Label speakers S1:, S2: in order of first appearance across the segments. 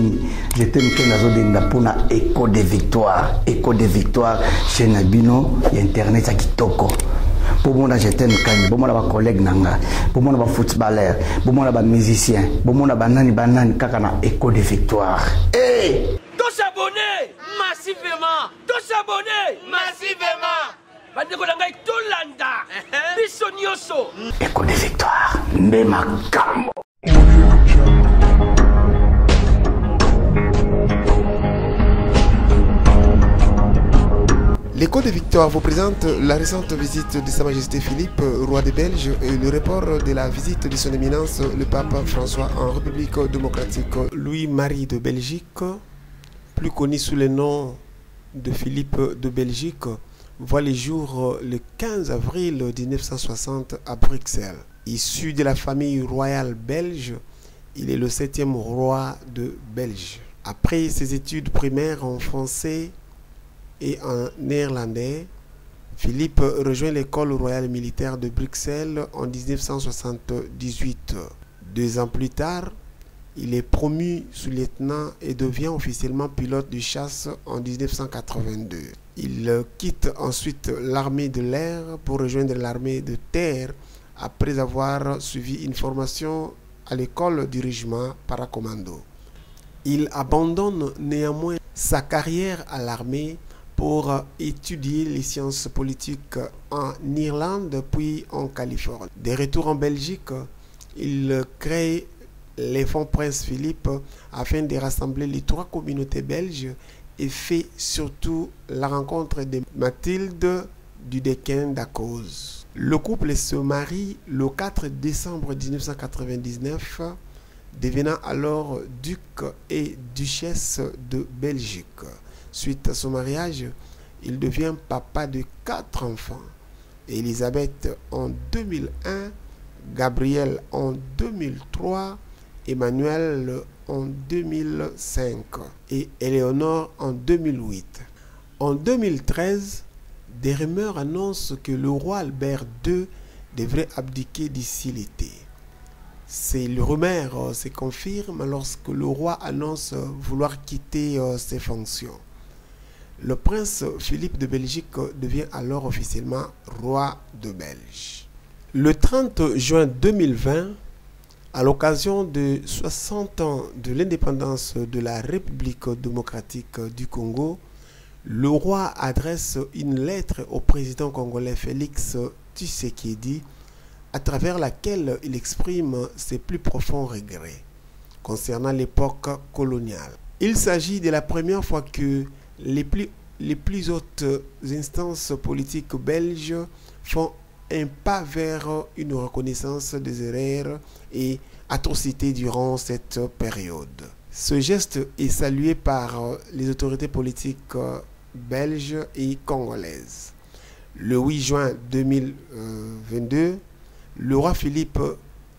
S1: nini je t'aime que nazodenda pona écho de victoire chez Nabino internet ya kitoko pour moi je t'aime kani pour moi ba collègue nanga pour moi ba footballeur pour moi ba musicien pour moi ba nani kaka na écho de victoire
S2: tous abonnés massivement bandeko na ngai tolanda biso nyonso
S1: écho de victoire nde makambo.
S3: L'écho de Victoire vous présente la récente visite de Sa Majesté Philippe, roi des Belges, et le report de la visite de son éminence, le pape François, en République démocratique. Louis-Marie de Belgique, plus connu sous le nom de Philippe de Belgique, voit les jours le 15 avril 1960 à Bruxelles. Issu de la famille royale belge, il est le 7e roi de Belge. Après ses études primaires en français et en néerlandais, Philippe rejoint l'école royale militaire de Bruxelles en 1978. 2 ans plus tard, il est promu sous-lieutenant et devient officiellement pilote de chasse en 1982. Il quitte ensuite l'armée de l'air pour rejoindre l'armée de terre après avoir suivi une formation à l'école du régiment paracommando. Il abandonne néanmoins sa carrière à l'armée pour étudier les sciences politiques en Irlande puis en Californie. De retour en Belgique, il crée les fonds Prince Philippe afin de rassembler les 3 communautés belges et fait surtout la rencontre de Mathilde du Dequin d'Acose. Le couple se marie le 4 décembre 1999, devenant alors duc et duchesse de Belgique. Suite à son mariage, il devient papa de 4 enfants. Elisabeth en 2001, Gabriel en 2003, Emmanuel en 2005 et Éléonore en 2008. En 2013, des rumeurs annoncent que le roi Albert II devrait abdiquer d'ici l'été. Ces rumeurs se confirment lorsque le roi annonce vouloir quitter ses fonctions. Le prince Philippe de Belgique devient alors officiellement roi de Belge. Le 30 juin 2020, à l'occasion de 60 ans de l'indépendance de la République démocratique du Congo, le roi adresse une lettre au président congolais Félix Tshisekedi, à travers laquelle il exprime ses plus profonds regrets concernant l'époque coloniale. Il s'agit de la première fois que les plus hautes instances politiques belges font un pas vers une reconnaissance des erreurs et atrocités durant cette période. Ce geste est salué par les autorités politiques belges et congolaises. Le 8 juin 2022, le roi Philippe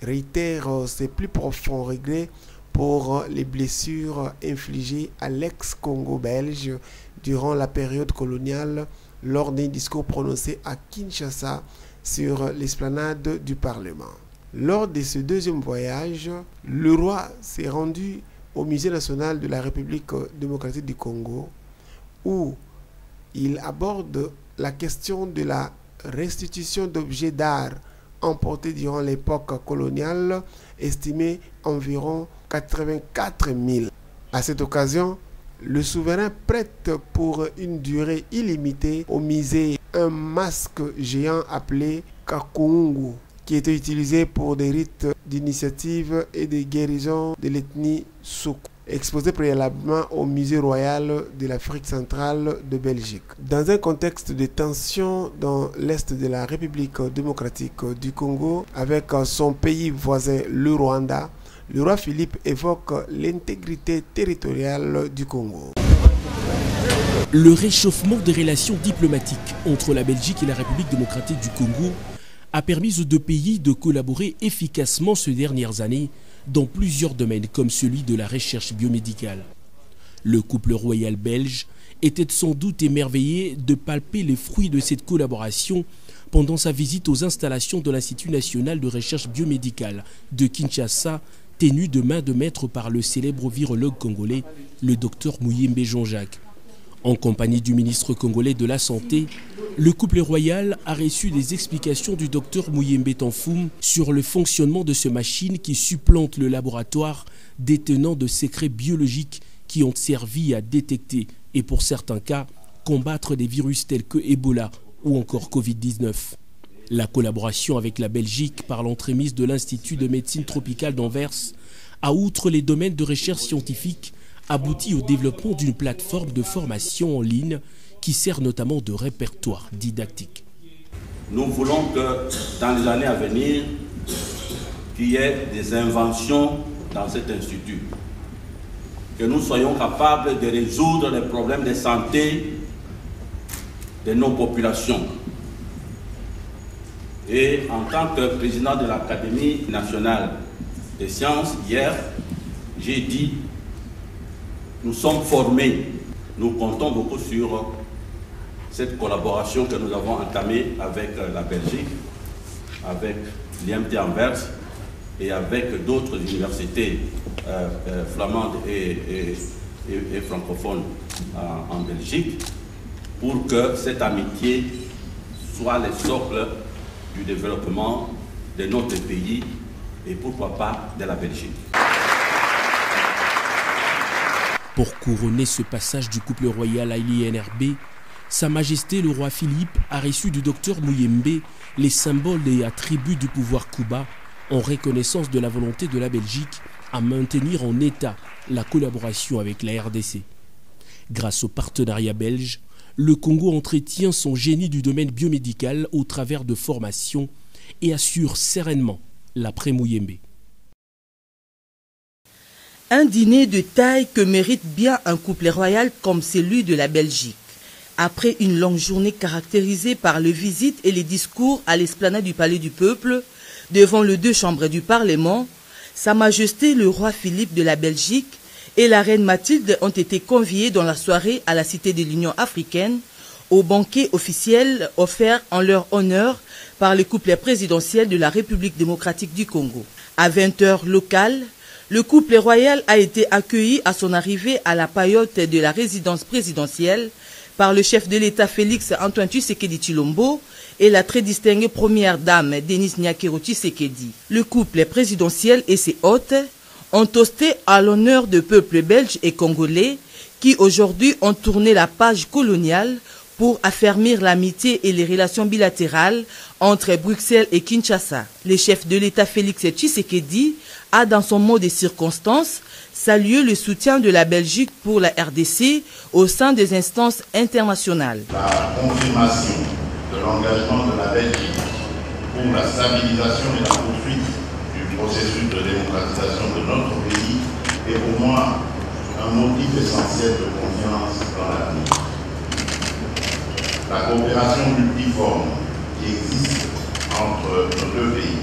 S3: réitère ses plus profonds regrets pour les blessures infligées à l'ex-Congo belge durant la période coloniale lors d'un discours prononcé à Kinshasa sur l'esplanade du Parlement. Lors de ce 2e voyage, le roi s'est rendu au Musée national de la République démocratique du Congo où il aborde la question de la restitution d'objets d'art emportés durant l'époque coloniale, estimés environ 84 000. À cette occasion, le souverain prête pour une durée illimitée au musée un masque géant appelé Kakungu, qui était utilisé pour des rites d'initiative et de guérison de l'ethnie Souk, exposé préalablement au musée royal de l'Afrique centrale de Belgique. Dans un contexte de tension dans l'est de la République démocratique du Congo, avec son pays voisin le Rwanda, le roi Philippe évoque l'intégrité territoriale du Congo.
S4: Le réchauffement des relations diplomatiques entre la Belgique et la République démocratique du Congo a permis aux 2 pays de collaborer efficacement ces dernières années dans plusieurs domaines comme celui de la recherche biomédicale. Le couple royal belge était sans doute émerveillé de palper les fruits de cette collaboration pendant sa visite aux installations de l'Institut national de recherche biomédicale de Kinshasa tenu de main de maître par le célèbre virologue congolais, le docteur Muyembe Jean-Jacques. En compagnie du ministre congolais de la Santé, le couple royal a reçu des explications du docteur Muyembe Tanfoum sur le fonctionnement de ces machines qui supplantent le laboratoire détenant de secrets biologiques qui ont servi à détecter et pour certains cas, combattre des virus tels que Ebola ou encore Covid-19. La collaboration avec la Belgique par l'entremise de l'Institut de médecine tropicale d'Anvers a, outre les domaines de recherche scientifique, abouti au développement d'une plateforme de formation en ligne qui sert notamment de répertoire didactique.
S5: Nous voulons que dans les années à venir, qu'il y ait des inventions dans cet institut, que nous soyons capables de résoudre les problèmes de santé de nos populations. Et en tant que président de l'Académie nationale des sciences, hier, j'ai dit, nous sommes formés, nous comptons beaucoup sur cette collaboration que nous avons entamée avec la Belgique, avec l'IMT Anvers et avec d'autres universités flamandes et francophones en Belgique, pour que cette amitié soit le socle du développement de notre pays et pourquoi pas de la Belgique.
S4: Pour couronner ce passage du couple royal à l'INRB, Sa Majesté le roi Philippe a reçu du docteur Muyembe les symboles et attributs du pouvoir Kuba en reconnaissance de la volonté de la Belgique à maintenir en état la collaboration avec la RDC. Grâce au partenariat belge, le Congo entretient son génie du domaine biomédical au travers de formations et assure sereinement l'après-Muyembe.
S6: Un dîner de taille que mérite bien un couple royal comme celui de la Belgique. Après une longue journée caractérisée par les visites et les discours à l'esplanade du Palais du Peuple, devant les deux chambres du Parlement, Sa Majesté le roi Philippe de la Belgique et la reine Mathilde ont été conviés dans la soirée à la Cité de l'Union africaine au banquet officiel offert en leur honneur par le couple présidentiel de la République démocratique du Congo. À 20h locale, le couple royal a été accueilli à son arrivée à la paillote de la résidence présidentielle par le chef de l'État Félix Antoine Tshisekedi Tshilombo et la très distinguée première dame Denise Nyakero Tshisekedi. Le couple présidentiel et ses hôtes ont toasté à l'honneur du peuple belge et congolais qui aujourd'hui ont tourné la page coloniale pour affermir l'amitié et les relations bilatérales entre Bruxelles et Kinshasa. Le chef de l'État Félix Tshisekedi a, dans son mot de circonstance, salué le soutien de la Belgique pour la RDC au sein des instances internationales.
S7: La confirmation de l'engagement de la Belgique pour la stabilisation et la poursuite du processus de démocratisation de notre pays est pour moi un motif essentiel de confiance dans l'avenir. La coopération multiforme qui existe entre nos deux pays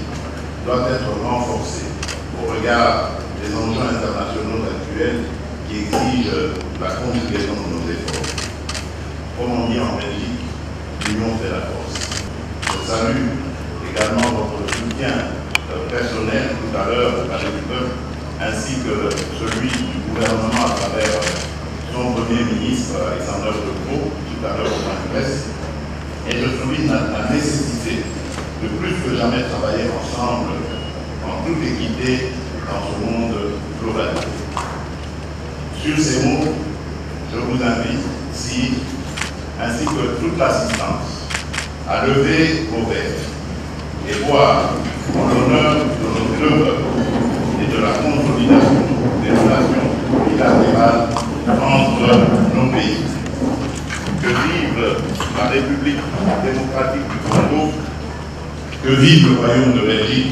S7: doit être renforcée au regard des enjeux internationaux actuels qui exigent la conjugaison de nos efforts. Comme on dit en Belgique, l'union fait la force. Je salue également votre soutien personnel tout à l'heure au Palais du Peuple, ainsi que celui du gouvernement à travers son Premier ministre Alexander De Croo, tout à l'heure au point de presse, et je souligne la nécessité de plus que jamais travailler ensemble en toute équité dans ce monde globalisé. Sur ces mots, je vous invite ici, ainsi que toute l'assistance, à lever vos verres et boire en l'honneur de nos deux peuples et de la consolidation des relations bilatérales entre nos pays. Que vive la République démocratique du Congo, que vive le Royaume de Belgique.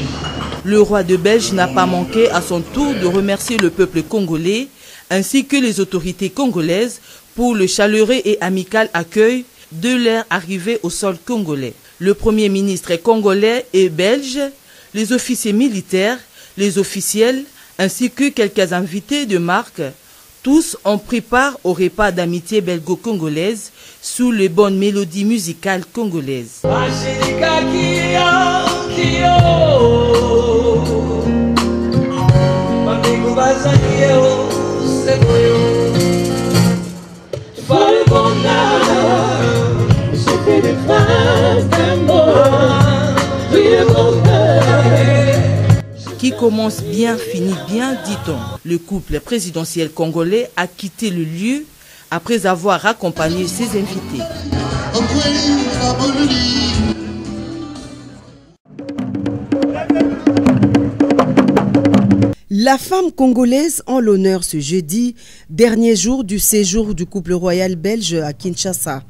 S6: Le roi de Belge n'a pas manqué à son tour de remercier le peuple congolais ainsi que les autorités congolaises pour le chaleureux et amical accueil de leur arrivée au sol congolais. Le Premier ministre congolais et belge, les officiers militaires, les officiels ainsi que quelques invités de marque, tous ont pris part au repas d'amitié belgo-congolaise sous les bonnes mélodies musicales congolaises. Qui commence bien, finit bien, dit-on. Le couple présidentiel congolais a quitté le lieu après avoir accompagné ses invités. La femme congolaise en l'honneur ce jeudi, dernier jour du séjour du couple royal belge à Kinshasa.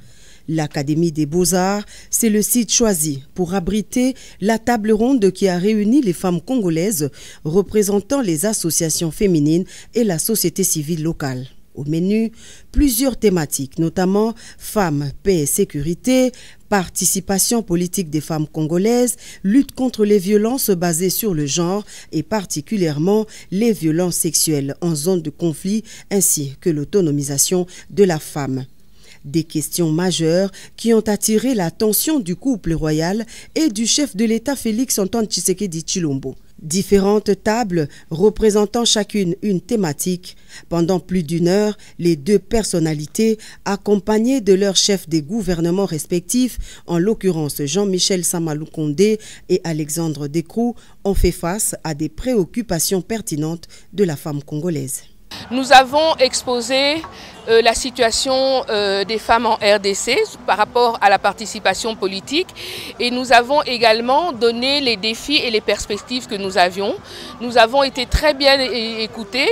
S6: L'Académie des Beaux-Arts, c'est le site choisi pour abriter la table ronde qui a réuni les femmes congolaises représentant les associations féminines et la société civile locale. Au menu, plusieurs thématiques, notamment femmes, paix et sécurité, participation politique des femmes congolaises, lutte contre les violences basées sur le genre et particulièrement les violences sexuelles en zone de conflit ainsi que l'autonomisation de la femme. Des questions majeures qui ont attiré l'attention du couple royal et du chef de l'État Félix-Antoine Tshisekedi Tshilombo. Différentes tables représentant chacune une thématique. Pendant plus d'une heure, les deux personnalités, accompagnées de leurs chefs des gouvernements respectifs, en l'occurrence Jean-Michel Samalou Kondé et Alexandre Descroux, ont fait face à des préoccupations pertinentes de la femme congolaise.
S8: Nous avons exposé la situation des femmes en RDC par rapport à la participation politique et nous avons également donné les défis et les perspectives que nous avions. Nous avons été très bien écoutés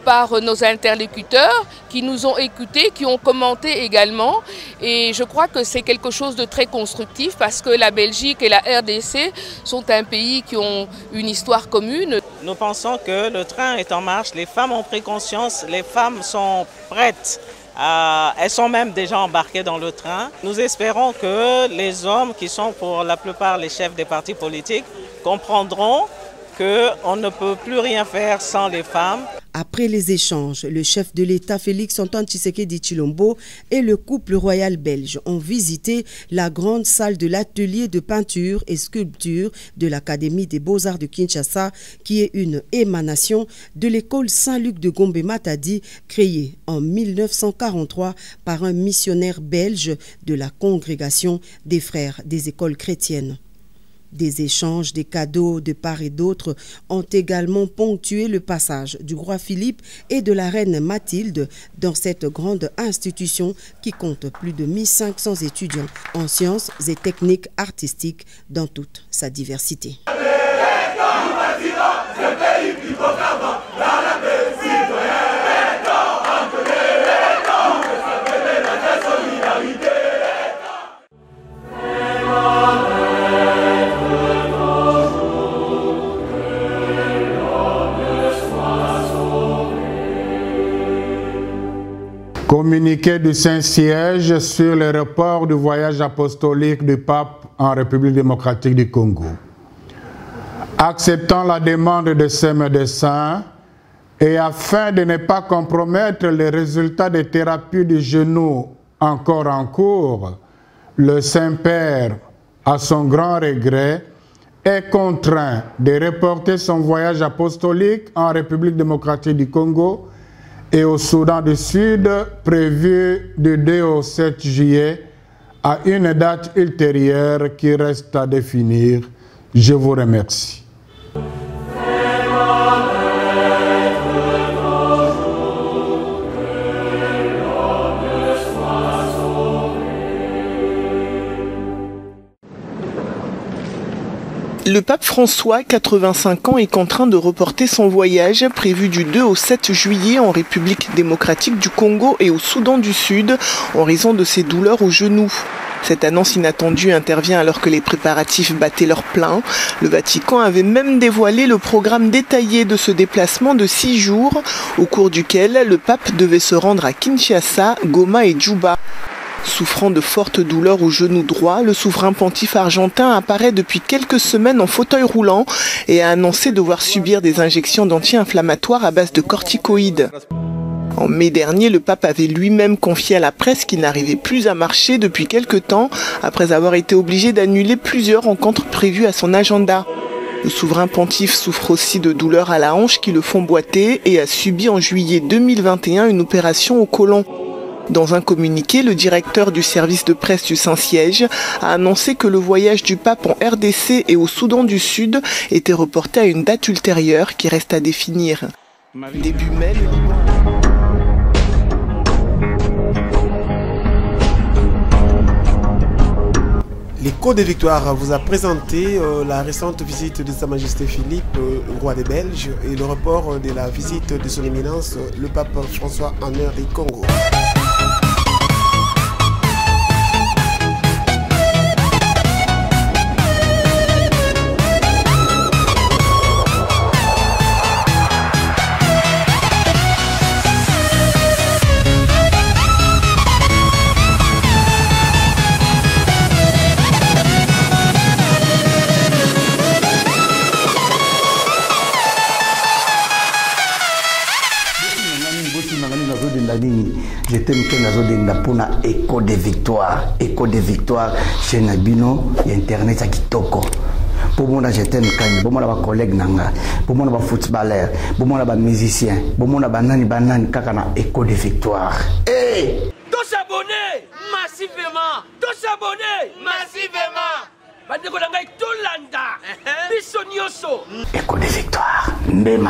S8: par nos interlocuteurs qui nous ont écoutés, qui ont commenté également. Et je crois que c'est quelque chose de très constructif parce que la Belgique et la RDC sont un pays qui ont une histoire commune.
S9: Nous pensons que le train est en marche, les femmes ont pris conscience, les femmes sont prêtes. Elles sont même déjà embarquées dans le train. Nous espérons que les hommes, qui sont pour la plupart les chefs des partis politiques, comprendront qu'on ne peut plus rien faire sans les femmes.
S6: Après les échanges, le chef de l'État Félix-Antoine Tshisekedi Tshilombo et le couple royal belge ont visité la grande salle de l'atelier de peinture et sculpture de l'Académie des Beaux-Arts de Kinshasa, qui est une émanation de l'école Saint-Luc de Gombe-Matadi, créée en 1943 par un missionnaire belge de la congrégation des frères des écoles chrétiennes. Des échanges, des cadeaux de part et d'autre ont également ponctué le passage du roi Philippe et de la reine Mathilde dans cette grande institution qui compte plus de 1500 étudiants en sciences et techniques artistiques dans toute sa diversité.
S10: Communiqué du Saint-Siège sur le report du voyage apostolique du pape en République démocratique du Congo. Acceptant la demande de ces médecins et afin de ne pas compromettre les résultats des thérapies du genou encore en cours, le Saint-Père, à son grand regret, est contraint de reporter son voyage apostolique en République démocratique du Congo et au Soudan du Sud, prévu du 2 au 7 juillet, à une date ultérieure qui reste à définir. Je vous remercie.
S11: Le pape François, 85 ans, est contraint de reporter son voyage prévu du 2 au 7 juillet en République démocratique du Congo et au Soudan du Sud en raison de ses douleurs au genou. Cette annonce inattendue intervient alors que les préparatifs battaient leur plein. Le Vatican avait même dévoilé le programme détaillé de ce déplacement de 6 jours, au cours duquel le pape devait se rendre à Kinshasa, Goma et Djouba. Souffrant de fortes douleurs au genou droit, le souverain pontife argentin apparaît depuis quelques semaines en fauteuil roulant et a annoncé devoir subir des injections d'anti-inflammatoires à base de corticoïdes. En mai dernier, le pape avait lui-même confié à la presse qu'il n'arrivait plus à marcher depuis quelque temps, après avoir été obligé d'annuler plusieurs rencontres prévues à son agenda. Le souverain pontife souffre aussi de douleurs à la hanche qui le font boiter et a subi en juillet 2021 une opération au côlon. Dans un communiqué, le directeur du service de presse du Saint-Siège a annoncé que le voyage du pape en RDC et au Soudan du Sud était reporté à une date ultérieure qui reste à définir. Début mai,
S3: L'écho des victoires vous a présenté la récente visite de Sa Majesté Philippe, roi des Belges, et le report de la visite de son éminence, le pape François en RD Congo.
S1: J'étais pour la écho des victoires chez Nabino et Internet à Kitoko. Pour moi, j'étais pour moi, collègue nanga, pour moi, footballeur, pour moi, musicien, pour moi, banani kakana écho des victoires.
S2: Hey! Tous s'abonner massivement! Tous s'abonner massivement! Bandeko nanga tout landa! Biso nyoso!
S1: Écho des victoires, même